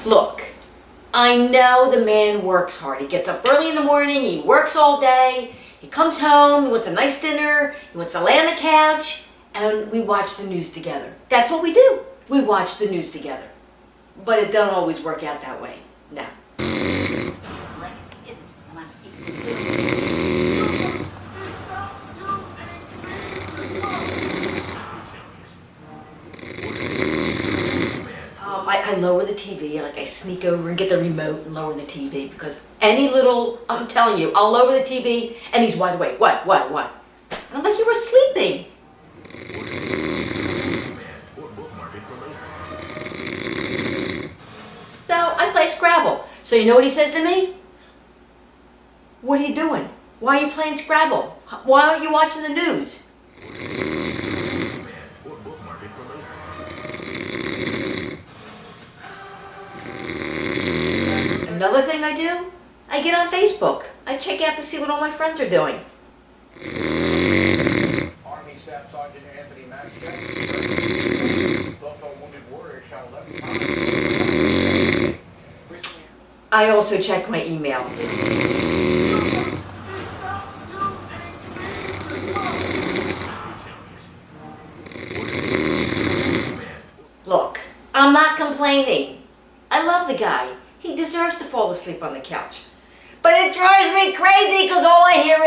Look, I know the man works hard. He gets up early in the morning, he works all day, he comes home, he wants a nice dinner, he wants to lay on the couch, and we watch the news together. That's what we do. We watch the news together. But it don't always work out that way. No. I lower the TV, like I sneak over and get the remote and lower the TV because I'm telling you, I'll lower the TV and he's wide awake. What? And I'm like, you were sleeping. So I play Scrabble. So you know what he says to me? What are you doing? Why are you playing Scrabble? Why aren't you watching the news? Another thing I do, I get on Facebook. I check out to see what all my friends are doing. Army Staff Sergeant Anthony Maxwell, also a wounded warrior, shot 11 times. I also check my email. Look, I'm not complaining. I love the guy. He deserves to fall asleep on the couch. But it drives me crazy because all I hear